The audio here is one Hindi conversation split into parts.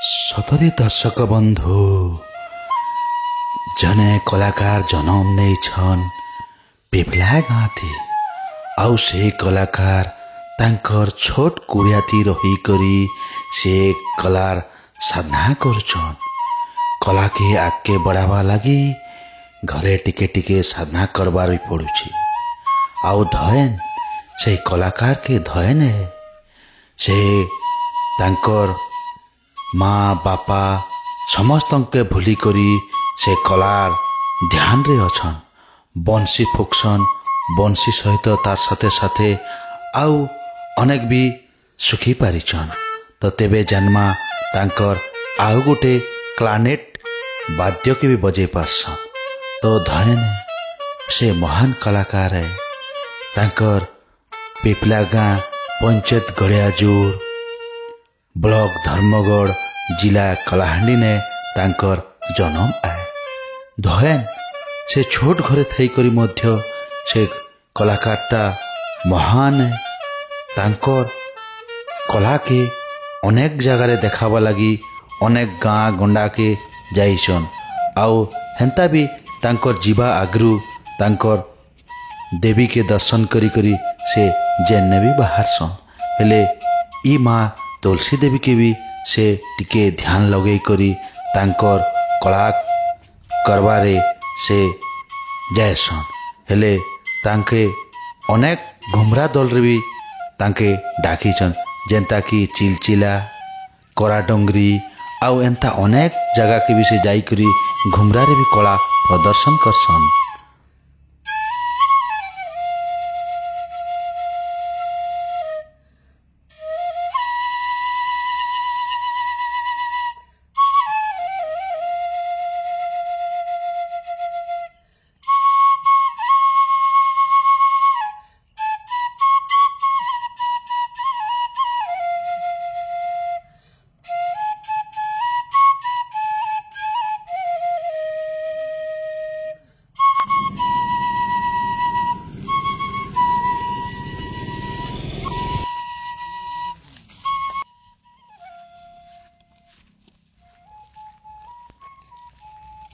सतरे दर्शक बंधु जने कलाकार जन्म नहीं छन पिपला गाँथी आउ से कलाकार तांकर छोट कुड़ियाती रही करी से कलार साधना करुछन। कला के आगे बढ़ावा लगी घरे टिके टिके साधना करबार भी पड़ुछि। आउ धयन से कलाकार के धयन है से तांकर माँ बापा समस्त के भूली करी से कलार ध्यान रे अछन। बंसी फुकसन बंसी सहित तार साथे साथे आउ अनेक भी सुखी पारिछन। तो तेबे जन्मा तांकर आउ गोटे क्लानेट वाद्य के भी बजे पारसन। तो धयन से महान कलाकार है। तांकर पिपला गाँ पंचायत गड़ियाजोर ब्लॉक धर्मगढ़ जिला कलाहांडी ने तांकर जन्म आए। धयन से छोट घरे थई करी मध्य से कलाकारटा महान है। तांकर कला के अनेक जगार देखावा लगी अनेक गाँ गंडा के जाइछन। आउ हेंता भी तांकर जीवा आगरू तांकर देवी के दर्शन करी करी से जेने भी बाहरसन। हेले ई माँ तुलसी देवी के भी से टिके ध्यान लगे करी तांकर कला करबारे से जायसन। हेले तांके अनेक घुमरा दल रे भी तांके डाकीचन जेंता कि चिलचिला कराडंगरी आउ एंता अनेक जगह के भी से जाई करी घुमरा रे भी कला प्रदर्शन करसन।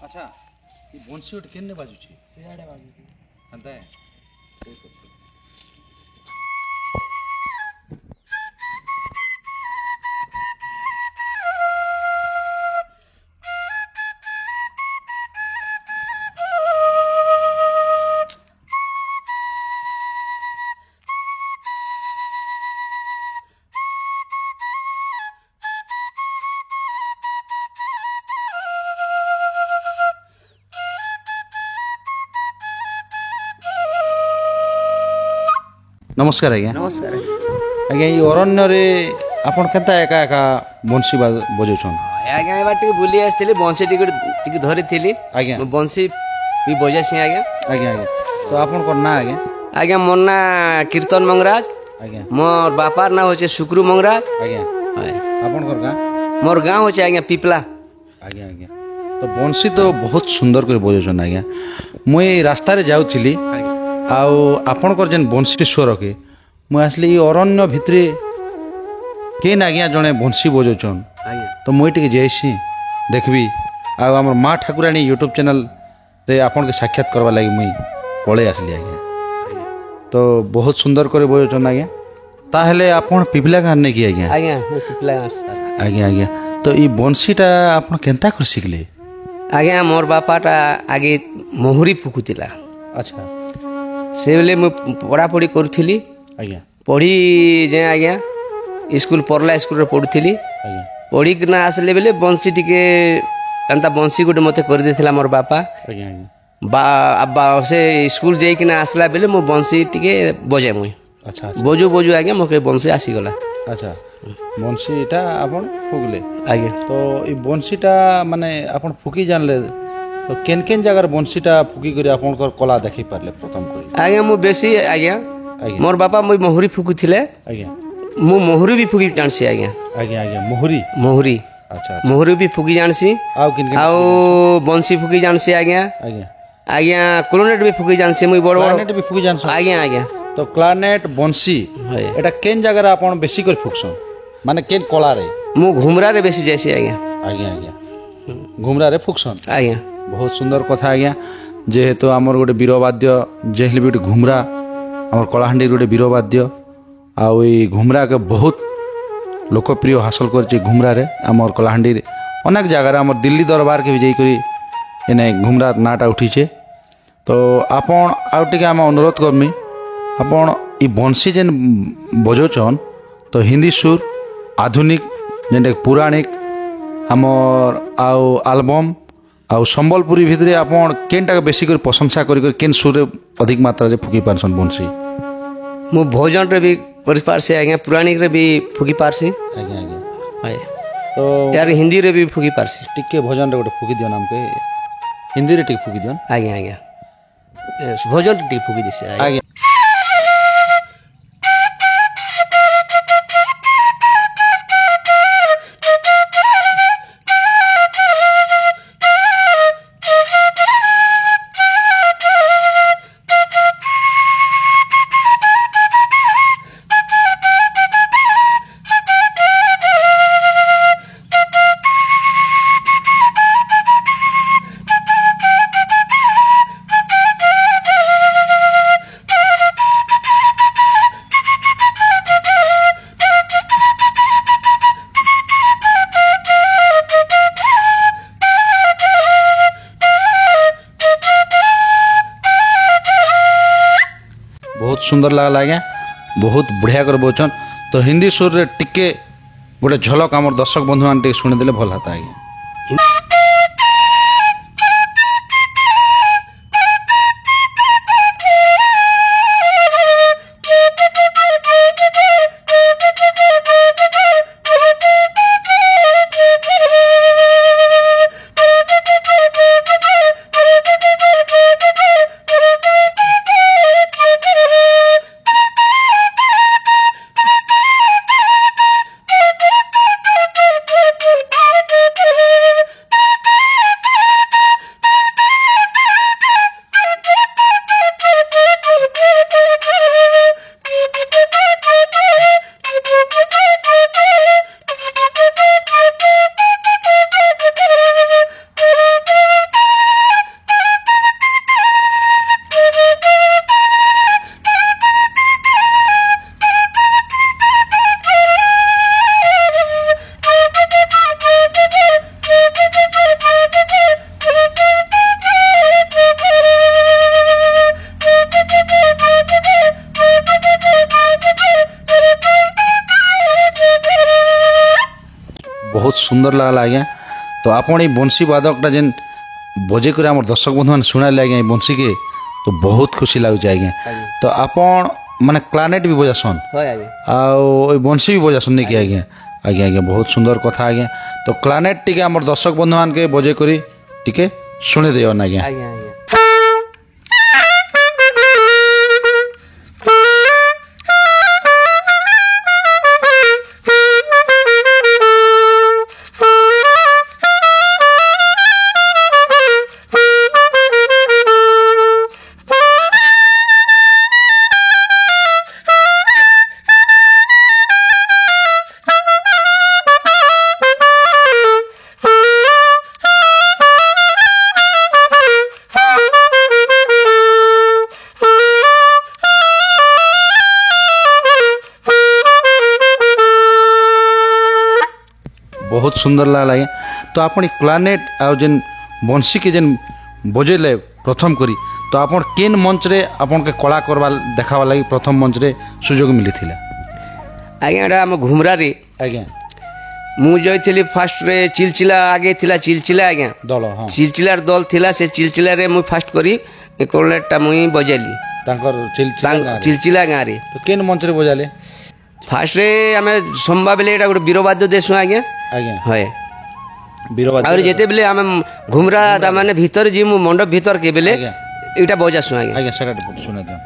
अच्छा ये बंसी उठ केने बाजुची सियाडे बाजुची अंता है ठीक है। नमस्कार आज्ञा। नमस्कार आज्ञा ये अरण्य रे आपण केता एका एका बंसी बजाउछन। आज्ञा एबार टिके बुली आस्थिली बंसी टिके धरि थिली आज्ञा बंसी भी बजासी आज्ञा। आज्ञा आज्ञा तो आपण को ना आज्ञा आज्ञा मोर ना कीर्तन मंगराज। आज्ञा मोर बापार ना होचे शुक्रू मंगराज। आज्ञा आपण को गाँ मोर गाँव होचे आज्ञा पिपला। आज्ञा आज्ञा तो बंसी तो बहुत सुंदर कर बजाउछन। आज्ञा मुई रास्ता रे जाउथिली आउ आपणकर जेन बंसी स्वर के मुझे आसली अरण्य भितरे केन आज्ञा जड़े बंसी बजाउछन। तो मुई टिके जाइसी देखबी आम माँ ठाकुराणी यूट्यूब चैनल रे आपन के साक्षात करवा लगी मुई पड़े आसली। आज्ञा तो बहुत सुंदर करे बजाउछन। आज्ञा ताहले आपन पिपला गाँ नहीं कि आज्ञा आज्ञा पिपला गाँ। आज्ञा आज्ञा तो ये बंसीटा आपन केनता कर सिखले। आज्ञा मोर बापाटा आगे मोहरी फुकुतिला। अच्छा से बेले मु पढ़ापढ़ी करुଥିଲି। आज्ञा पढ़ी जे आज्ञा स्कूल पढ़ला स्कूल रे पढ़ुଥିଲି। आज्ञा पढ़ी कि ना आसले बेले बंसी टिके एंता बंसी गोटे मते कर देथिला मोर बापा। आज्ञा आज्ञा बा से स्कूल जाई कि ना आसला बेले मु बंसी टिके बजे मुई। अच्छा बोजू बोजू आज्ञा मोके बंसी आसी गला। अच्छा बंसीटा आपन फुकले। आज्ञा तो ये बंसीटा माने आपन फुकी जानले तो केन केन जगह बंसीटा फुकी करी आपन कला देखि पारले प्रथम करी। आज्ञा मु बेसी आज्ञा आज्ञा मोर बापा मुई मोहरी फुकुथिले। आज्ञा मु मोहरी भी फुकी जानसी आज्ञा। आज्ञा आज्ञा मोहरी मोहरी अच्छा मोहरी भी फुकी जानसी आउ किन आउ बंसी फुकी जानसी आज्ञा। आज्ञा आज्ञा क्लोनेट भी फुकी जानसी मुई बड़ क्लारनेट भी फुकी जानस। आज्ञा आज्ञा तो क्लारनेट बंसी है एटा केन जगह आपन बेसी कर फुकसन माने केन कला रे ମୁଁ ଘୁମରାରେ ବେଶୀ ଯାଏସି ଆଜ୍ଞା। ଆଜ୍ଞା ଆଜ୍ଞା ଘୁମରାରେ ଫୁକସନ୍। ଆଜ୍ଞା ବହୁତ ସୁନ୍ଦର କଥା ଆଜ୍ଞା। ଯେହେତୁ ଆମର ଗୋଟେ ବୀରବାଦ୍ୟ ଯେ ହେଲେ ବି ଗୋଟେ ଘୁମରା ଆମର କଳାହାଣ୍ଡିର ଗୋଟେ ବୀରବାଦ୍ୟ ଆଉ ଏଇ ଘୁମରାକେ ବହୁତ ଲୋକପ୍ରିୟ ହାସଲ କରିଛି ଘୁମରାରେ ଆମର କଳାହାଣ୍ଡିରେ ଅନେକ ଜାଗାରେ ଆମର ଦିଲ୍ଲୀ ଦରବାରକେ ବି ଯାଇକରି ଏନେ ଘୁମରା ନାଁଟା ଉଠିଛେ। ତ ଆପଣ ଆଉ ଟିକେ ଆମେ ଅନୁରୋଧ କରମି ଆପଣ ଇ ବଂଶୀ ଯେନ୍ ବଜଉଛନ୍ ତ ହିନ୍ଦୀ ସୁର ଆଧୁନିକ ଯେନ୍ଟାକି ପୌରାଣିକ ଆମର୍ ଆଉ ଆଲବମ୍ ଆଉ ସମ୍ବଲପୁରୀ ଭିତରେ ଆପଣ କେନ୍ଟାକେ ବେଶୀ କରି ପ୍ରଶଂସା କରି କେନ୍ ସୁରରେ ଅଧିକ ମାତ୍ରାରେ ଫୁକି ପାରସନ୍ ବଂଶୀ? ମୁଁ ଭୋଜନରେ ବି କରିପାରସି ଆଜ୍ଞା, ପୌରାଣିକରେ ବି ଫୁକି ପାରସି। ଆଜ୍ଞା ଆଜ୍ଞା ଆଏ ତ यार ହିନ୍ଦୀରେ ବି ଫୁକି ପାରସି। ଟିକେ ଭଜନରେ ଗୋଟେ ଫୁକି ଦିଅନ୍ ଆମକେ ହିନ୍ଦୀରେ ଟିକେ ଫୁକି ଦିଅନ୍। ଆଜ୍ଞା ଆଜ୍ଞା ଭୋଜନ ଟିକେ ଫୁକି ଦେସି ଆଜ୍ଞା। ଆଜ୍ଞା ବହୁତ ସୁନ୍ଦର ଲାଗଲା ଆଜ୍ଞା, ବହୁତ ବଢ଼ିଆ କରି ବଉଛନ୍। ତ ହିନ୍ଦୀ ସୁରରେ ଟିକେ ଗୋଟେ ଝଲକ ଆମର ଦର୍ଶକ ବନ୍ଧୁମାନେ ଟିକେ ଶୁଣିଦେଲେ ଭଲ ହେତା ଆଜ୍ଞା। बहुत सुंदर लगला आज्ञा। तो आपण ये बंशी वादकटा जेन बजे कर आम दर्शक बंधु मैंने शुणाले आज्ञा बंशी के तो बहुत खुशी लगुच आज्ञा। तो आपण माने क्लानेट भी बजासन आ बंशी भी बजासन नहीं कि आज्ञा? आज्ञा आज्ञा बहुत सुंदर कथा आज्ञा। तो क्लानेट टिके आम दर्शक बंधु मान के बजे करी टिके शुणे दियन आज्ञा। बहुत सुंदर लगला आज्ञा। तो आपण क्लानेट आ जेन बंशी के जेन बजेले प्रथम करी तो आपण केन मंच रे आपण के कला करवा देखावा लगी प्रथम मंच रे सुजोग मिली थिला? आज्ञा एटा हम घुमरा रे आज्ञा मु जइथिली फास्ट रे चिलचिला आगे थिला चिलचिला आज्ञा दल हां चिलचिलार दल थिला से चिलचिला रे मु फास्ट करी क्लानेट मुई बजेली तांकर चिलचिला गाँ रे। तो केन मंच रे बजाले? फास्ट रे आमे संभा बेले एटा गोटे बीरवाद्य देसु आज्ञा। आज्ञा हय बीरवाद्य और जेते बेले आमे घुमरा ता माने भीतर जी मु मंडप भीतर के बेले आज्ञा एटा बजासु आज्ञा। आज्ञा सेटा सुना दियो।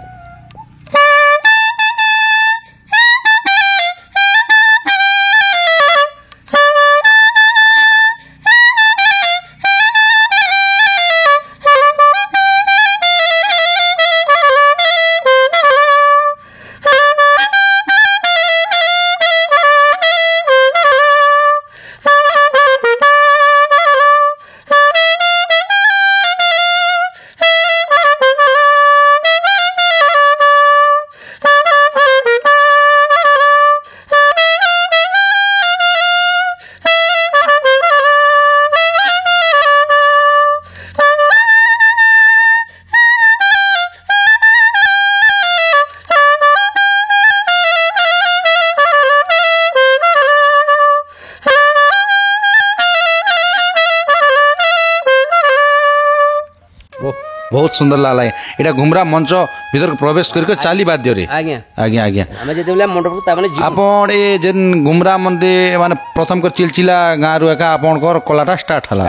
ବହୁତ ସୁନ୍ଦର ଲାଗଲା ଏଇଟା ଘୁମରା ମଞ୍ଚ ଭିତରକୁ ପ୍ରବେଶ କରିକି ଚାଲି ବାଦ୍ୟରେ ଆଜ୍ଞା ଆଜ୍ଞା ଆଜ୍ଞା ଆମେ ଯେତେବେଳେ ମଣ୍ଡପକୁ ତାମାନେ ଆପଣ ଏ ଯେନ୍ ଘୁମରା ମନ୍ଦି ମାନେ ପ୍ରଥମ କରି ଚିଲଚିଲା ଗାଁରୁ ଏକା ଆପଣଙ୍କର କଲାଟା ଷ୍ଟାର୍ଟ ହେଲା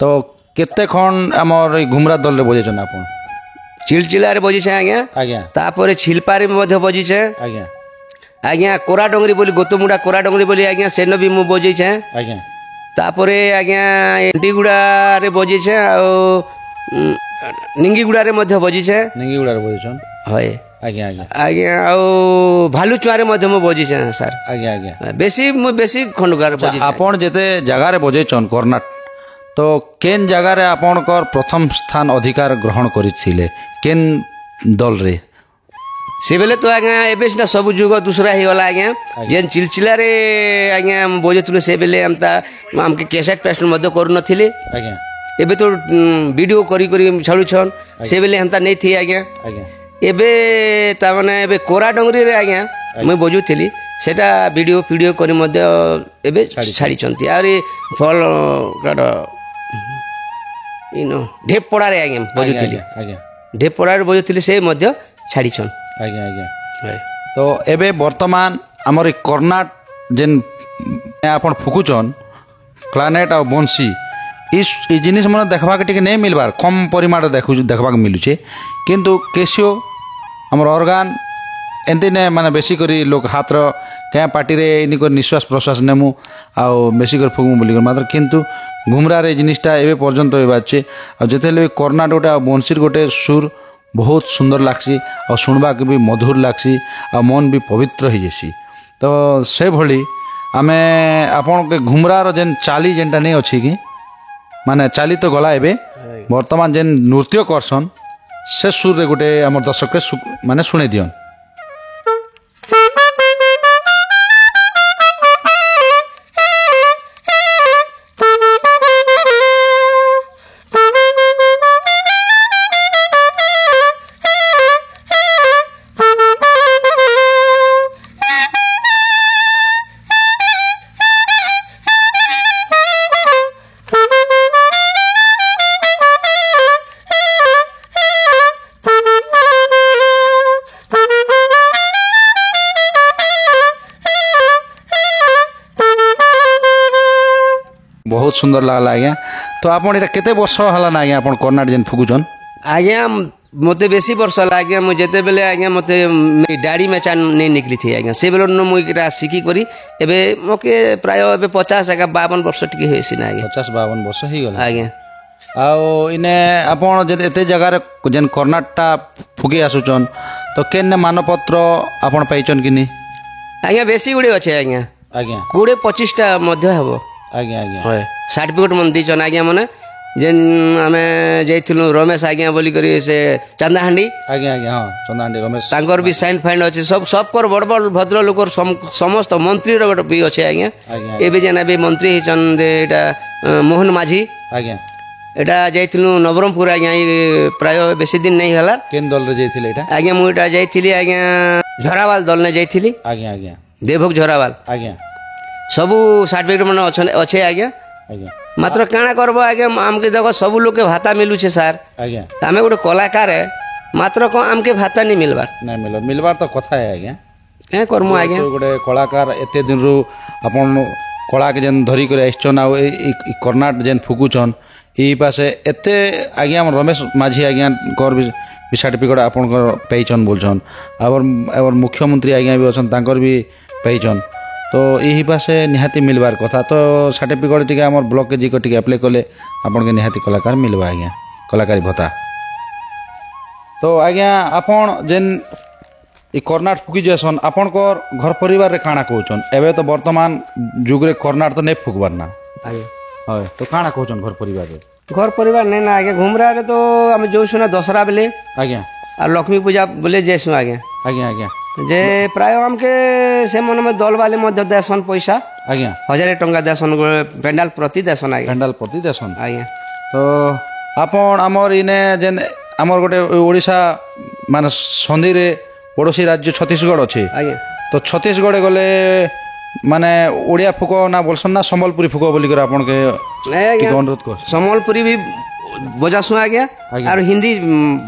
ତ କେତେ ଖଣ୍ଡ ଆମର ଏଇ ଘୁମରା ଦଳରେ ବଜେଇଛନ୍ ଆପଣ ଚିଲଚିଲାରେ ବଜିଛେ ଆଜ୍ଞା ଆଜ୍ଞା ତାପରେ ଛିଲପାରେ ମଧ୍ୟ ବଜିଛେ ଆଜ୍ଞା ଆଜ୍ଞା କୋରା ଡଙ୍ଗରି ବୋଲି ଗୋତମୁଡ଼ା କୋରା ଡଙ୍ଗରି ବୋଲି ଆଜ୍ଞା ସେନ ବି ମୁଁ ବଜେଇଛେ ଆଜ୍ଞା ତାପରେ ଆଜ୍ଞା ଏଣ୍ଡିଗୁଡ଼ାରେ ବଜିଛେ ଆଉ ନିଙ୍ଗିଗୁଡ଼ାରେ ମଧ୍ୟ ବଜିଛେ ନିଙ୍ଗିଗୁଡ଼ାରେ ବଜେଇଛନ୍ ହଏ ଆଜ୍ଞା ଆଜ୍ଞା ଆଜ୍ଞା ଆଉ ଭାଲୁଚୁଆଁରେ ମଧ୍ୟ ମୁଁ ବଜିଛେ ସାର୍ ଆଜ୍ଞା ଆଜ୍ଞା ବେଶୀ ଖଣ୍ଡଗାର ବଜିଛେ ଆପଣ ଯେତେ ଜାଗାରେ ବଜେଇଛନ୍ କର୍ଣ୍ଣାଟ ତ କେନ୍ ଜାଗାରେ ଆପଣଙ୍କର ପ୍ରଥମ ସ୍ଥାନ ଅଧିକାର ଗ୍ରହଣ କରିଥିଲେ କେନ୍ ଦଳରେ ସେବେଲେ ତ ଆଜ୍ଞା ଏବେ ସିନା ସବୁ ଯୁଗ ଦୁସରା ହେଇଗଲା ଆଜ୍ଞା ଯେନ୍ ଚିଲଚିଲାରେ ଆଜ୍ଞା ବଜେଇଥିଲୁ ସେବେଲେ ଆମକେ କ୍ୟାସେଟ୍ ପେଷ୍ଟ ମଧ୍ୟ କରୁନଥିଲେ ଆଜ୍ଞା ଏବେ ତ ଭିଡ଼ିଓ କରି ଛାଡ଼ୁଛନ୍ ସେବେଲେ ହେନ୍ତା ନେଇ ଥି ଆଜ୍ଞା ଆଜ୍ଞା ଏବେ ତାମାନେ ଏବେ କୋରା ଡଙ୍ଗରିରେ ଆଜ୍ଞା ମୁଇଁ ବଜୁଥିଲି ସେଟା ଭିଡ଼ିଓ ଫିଡ଼ିଓ କରି ମଧ୍ୟ ଏବେ ଛାଡ଼ିଛନ୍ତି ଆହୁରି ଫଲ ଢେପପଡ଼ାରେ ଆଜ୍ଞା ବଜୁଥିଲି ଆଜ୍ଞା ଢେପପଡ଼ାରେ ବଜୁଥିଲି ସେ ମଧ୍ୟ ଛାଡ଼ିଛନ୍ ଆଜ୍ଞା ଆଜ୍ଞା ତ ଏବେ ବର୍ତ୍ତମାନ ଆମର ଏ କର୍ଣ୍ଣାଟ ଯେନ୍ ଆପଣ ଫୁକୁଛନ୍ କ୍ଲାନେଟ୍ ଆଉ ବଂଶୀ ଇ ଜିନିଷ ମାନେ ଦେଖବାକେ ଟିକେ ନେଇ ମିଲବାର କମ୍ ପରିମାଣରେ ଦେଖବାକେ ମିଲୁଛେ କିନ୍ତୁ କେସିଓ ଆମର ଅର୍ଗାନ ଏମିତି ନେ ମାନେ ବେଶୀ କରି ଲୋକ ହାତର କେଁ ପାଟିରେ ଏନିକ ନିଶ୍ୱାସ ପ୍ରଶ୍ୱାସ ନେମୁ ଆଉ ବେଶୀ କରି ଫୁକମୁ ବୋଲିକରି ମାତ୍ର କିନ୍ତୁ ଘୁମରାରେ ଏ ଜିନିଷଟା ଏବେ ପର୍ଯ୍ୟନ୍ତ ଏବେ ଅଛି ଆଉ ଯେତେବେଳେ କର୍ଣ୍ଣାଟ ଗୋଟେ ଆଉ ବଂଶୀର ଗୋଟେ ସୁର ବହୁତ ସୁନ୍ଦର ଲାଗ୍ସି ଆଉ ଶୁଣବାକେ ବି ମଧୁର ଲାଗ୍ସି ଆଉ ମନ ବି ପବିତ୍ର ହେଇଯାସି ତ ସେଭଳି ଆମେ ଆପଣଙ୍କ ଘୁମରାର ଯେନ୍ ଚାଲି ଯେନ୍ଟା ନେଇ ଅଛି କି ମାନେ ଚାଲି ତ ଗଲା ଏବେ ବର୍ତ୍ତମାନ ଯେନ୍ ନୃତ୍ୟ କରସନ୍ ସେ ସୁରରେ ଗୋଟେ ଆମର ଦର୍ଶକ ମାନେ ଶୁଣେଇ ଦିଅନ୍ ବହୁତ ସୁନ୍ଦର ଲାଗଲା ଆଜ୍ଞା ତ ଆପଣ ଏଇଟା କେତେ ବର୍ଷ ହେଲା ନା ଆଜ୍ଞା ଆପଣ କର୍ଣ୍ଣାଟ ଯେନ୍ ଫୁକୁଛନ୍ ଆଜ୍ଞା ମତେ ବେଶୀ ବର୍ଷ ହେଲା ଆଜ୍ଞା ମୁଁ ଯେତେବେଳେ ଆଜ୍ଞା ମତେ ଡାଡ଼ି ମେଚା ନେଇ ନିକଲିଥି ଆଜ୍ଞା ସେ ବେଳୁ ମୁଇଁ ଏଇଟା ଶିଖିକରି ଏବେ ମକେ ପ୍ରାୟ ଏବେ 50-52 ବର୍ଷ ଟିକେ ହେଇସି ନା ଆଜ୍ଞା 50-52 ବର୍ଷ ହେଇଗଲା ଆଜ୍ଞା ଆଉ ଇନେ ଆପଣ ଯଦି ଏତେ ଜାଗାରେ ଯେନ୍ କର୍ଣ୍ଣାଟଟା ଫୁକି ଆସୁଛନ୍ ତ କେନ୍ ମାନପତ୍ର ଆପଣ ପାଇଛନ୍ କି ନି ଆଜ୍ଞା ବେଶୀ ଗୁଡ଼ିଏ ଅଛେ ଆଜ୍ଞା ଆଜ୍ଞା 20-25ଟା ମଧ୍ୟ ହେବ ଆଜ୍ଞା ଆଜ୍ଞା ହଏ ସାର୍ଟିଫିକେଟ୍ ମାନେ ଦେଇଛନ୍ ଆଜ୍ଞା ମାନେ ଯେନ୍ ଆମେ ଯାଇଥିଲୁ ରମେଶ ଆଜ୍ଞା ବୋଲିକରି ସେ ଚାନ୍ଦାହାଣ୍ଡି ଆଜ୍ଞା ଆଜ୍ଞା ହଁ ଚନ୍ଦାହାଣ୍ଡି ରମେଶ ତାଙ୍କର ବି ସାଇନ୍ ଫାଇନ୍ ଅଛି ସବକର ବଡ଼ ବଡ଼ ଭଦ୍ର ଲୋକର ସମସ୍ତ ମନ୍ତ୍ରୀର ଗୋଟେ ବି ଅଛି ଆଜ୍ଞା ଏବେ ଯେନ୍ ଏବେ ମନ୍ତ୍ରୀ ହେଇଛନ୍ ଏଇଟା ମୋହନ ମାଝୀ ଆଜ୍ଞା ଏଇଟା ଯାଇଥିଲୁ ନବରଙ୍ଗପୁର ଆଜ୍ଞା ପ୍ରାୟ ବେଶୀ ଦିନ ନେଇ ହେଲା କେନ୍ ଦଳରେ ଯାଇଥିଲେ ଏଇଟା ଆଜ୍ଞା ମୁଁ ଏଇଟା ଯାଇଥିଲି ଆଜ୍ଞା ଝରାବାଲ ଦଲନେ ଯାଇଥିଲି ଆଜ୍ଞା ଆଜ୍ଞା ଦେବଭୋଗ ଝରାବାଲ ଆଜ୍ଞା ସବୁ ସାର୍ଟିଫିକେଟ୍ ମାନେ ଅଛେ ଆଜ୍ଞା ଆଜ୍ଞା ମାତ୍ର କାଣା କରବ ଆଜ୍ଞା ଆମକେ ଦେଖ ସବୁ লোকে ভাতা মিলুছে স্যার ଆଜ୍ଞା ଆମେ ଗୋଟେ କଳାକାର ମାତ୍ର କ'ଣ ଆମକେ ଭାତା ନି ମିଲବାର ନାଇଁ ମିଲବାର ତ କଥା ହେ ଆଜ୍ଞା କାଁ କରମୁ ଆଜ୍ଞା ଗୋଟେ କଳାକାର ଏତେ ଦିନରୁ ଆପଣ କଳାକେ ଯେନ୍ ଧରିକରି ଆସିଛନ୍ ଆଉ ଏଇ କର୍ଣ୍ଣାଟ ଯେନ୍ ଫୁକୁଛନ୍ ଏଇ ପାଶେ ଏତେ ଆଜ୍ଞା ଆମର ରମେଶ ମାଝୀ ଆଜ୍ଞାଙ୍କର ବି ସାର୍ଟିଫିକେଟ୍ ଆପଣଙ୍କର ପାଇଛନ୍ ବୋଲଛନ୍ ଆମର ମୁଖ୍ୟମନ୍ତ୍ରୀ ଆଜ୍ଞା ବି ଅଛନ୍ ତାଙ୍କର ବି ପାଇଛନ୍ ତ ଏହି ପାଶେ ନିହାତି ମିଲବାର କଥା ତ ସାର୍ଟିଫିକେଟ୍ ଟିକେ ଆମର ବ୍ଲକ୍କେ ଯିକ ଟିକେ ଆପ୍ଲାଏ କଲେ ଆପଣকে ନିହାତି କଳାକାର ମିଲବା ଆଜ୍ଞା କଳାକାରୀ ଭତ୍ତା ତ ଆଜ୍ଞା ଆପଣ ଯେନ୍ ଇ କର୍ଣ୍ଣାଟ ଫୁକି ଯାସନ୍ ଆପଣଙ୍କର ଘର ପରିବାରରେ କାଣା କହୁଛନ୍ ଏବେ ତ ବର୍ତ୍ତମାନ ଯୁଗରେ କର୍ଣ୍ଣାଟ ତ ନେଇ ଫୁକବାର ନା ଆଜ୍ଞା হয় তো কাଣା কହୁছନ୍ ঘর পরিবারে ঘর পরিবার নেই না আଜ୍ଞା ঘুমরারে তো আমি যাଉଛୁ না দଶହରା বেলে আজ্ঞা আর লক্ষ্মী পূজা বেলে যাইসু আଜ୍ଞା আজ্ঞা আজ্ঞা যে প্রায় আমকে সে মনে দল বালে মধ্যে দেসন পয়সা আজ্ঞা 1000 টঙ্কা দেসন পেন্ডাল প্রতি দেসন আଜ୍ଞା প্যান্ডাল প্রতি দেসন আଜ୍ଞା তো আপন আমার ইনে যেন আমার গোটে ওড়িশা মানে সন্ধিরে পড়োশী রাজ্য ছত্তিশগড় আছে আଜ୍ଞା তো ছত্তিশগড়ে গলে মানে ওড়িয়া ফুক না বলছন না সম্বলপুরী ফুক বলি করে আপনাকে ନାଇଁ ଆଜ୍ଞା ଟିକେ ଅନୁରୋଧ କର ସମ୍ବଲପୁରୀ ବି बजासु आज्ञा आज्ञा। और हिंदी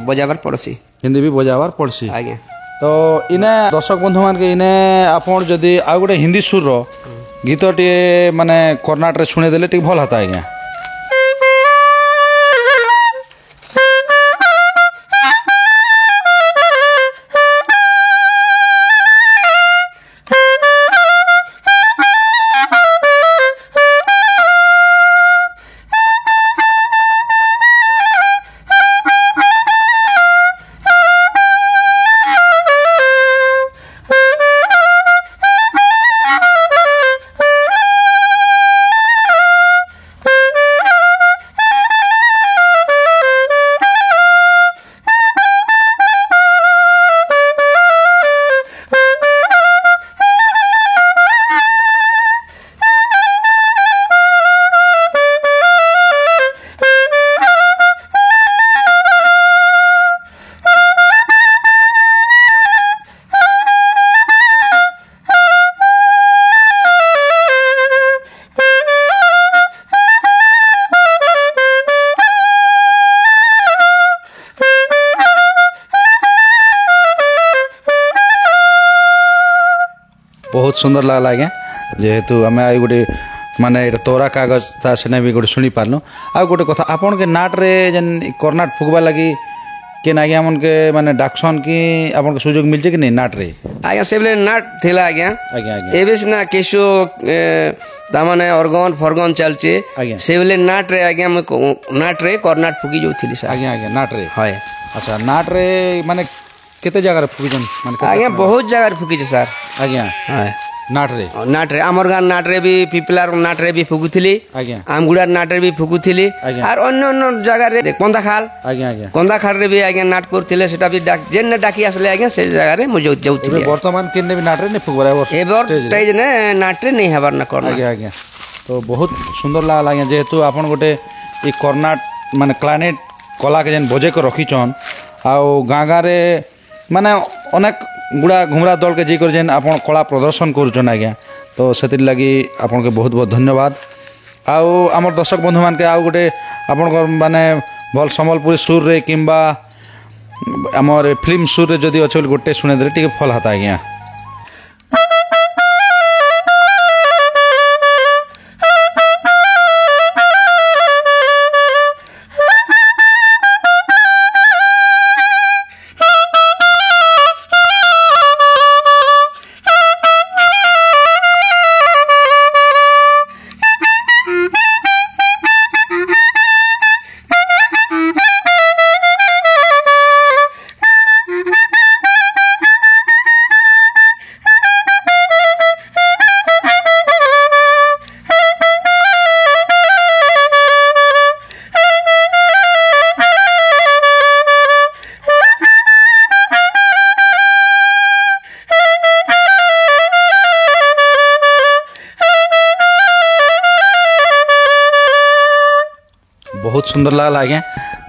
बजाबार पड़सी हिंदी भी बजाबार पड़सी आज्ञा। तो इने दर्शक बंधु मान के इने आपण जदि आ गोटे हिंदी सुर रो गीत टे माने कर्नाट रे सुने देले टिक भल हता आज्ञा। बहुत सुंदर लगला आज्ञा जेहेतु आम आई गोटे माने तोरा कागज ता सेने भी गोटे शुणी पार्लु आ गोटे कथा आपन के नाट रे जेन कर्नाट फुकबा लगी के आज्ञा मन के माने डाक्सन की आपन के सुযোগ मिलचे कि नहीं नाट रे आज्ञा से बेले नाट थिला आज्ञा आज्ञा आज्ञा एबेस ना केशो तामाने ऑर्गन फॉर्गन चलचे आज्ञा। से बेले नाट रे आज्ञा नाट रे कर्नाट फुकी जो थिली सा आज्ञा आज्ञा नाट रे हाय अच्छा नाट रे माने केते जगह रे फुकीजन माने आज्ञा बहुत जगह फुकी छे सर आज्ञा हाय नाट रे आमर गान नाट रे भी पिपलार नाट रे भी फुकुथिली आज्ञा आमगुड़ार नाट रे भी फुकुथिली आज्ञा। और अन्य अन्य जगह रे कंदाखाल आज्ञा आज्ञा कंदाखाल रे भी आज्ञा नाट करथिले सेटा भी जेन डाकी आसले आज्ञा से जगह रे मुझे जाउथिली एबे वर्तमान केने भी नाट रे ने फुकबा एबर स्टेज ने नाट रे नहीं हबार ना करना आज्ञा आज्ञा तो बहुत सुंदर लागला आज्ञा जेहेतु आपन गोटे ई कर्नाट माने क्लानेट कला के जेन बजे को रखीछन आउ गाँ गाँ रे माने अनेक गुड़ा घुमरा दल के जीकर जेन आपन कला प्रदर्शन करुछन आज्ञा तो से लगी आपन के बहुत बहुत धन्यवाद आउ आमर दर्शक बंधु मान के आउ गोटे आपन माने भल सम्बलपुरी सुर रे किंबा आमर फिल्म सुर रे जदि अच्छे गोटे शुणे दे टिके फल हाता आज्ञा। बहुत सुंदर लगला आज्ञा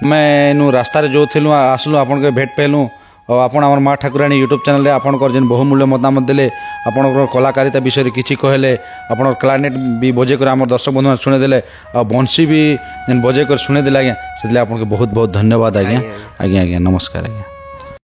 मैं इनू रास्ता जो थिलु आसलु आपन के भेट पेलु और आपन हमर माँ ठाकुराणी यूट्यूब चैनल रे आपन कर जेन बहुमूल्य मतामत देले आपन कलाकारिता विषय किछि कहले आपन क्लारनेट भी बजे कर हमर दर्शक बंधु सुने देले और बंसी भी जेन बजे कर सुने देले आज्ञा से आपन के बहुत बहुत धन्यवाद आज्ञा आज्ञा आज्ञा नमस्कार आज्ञा।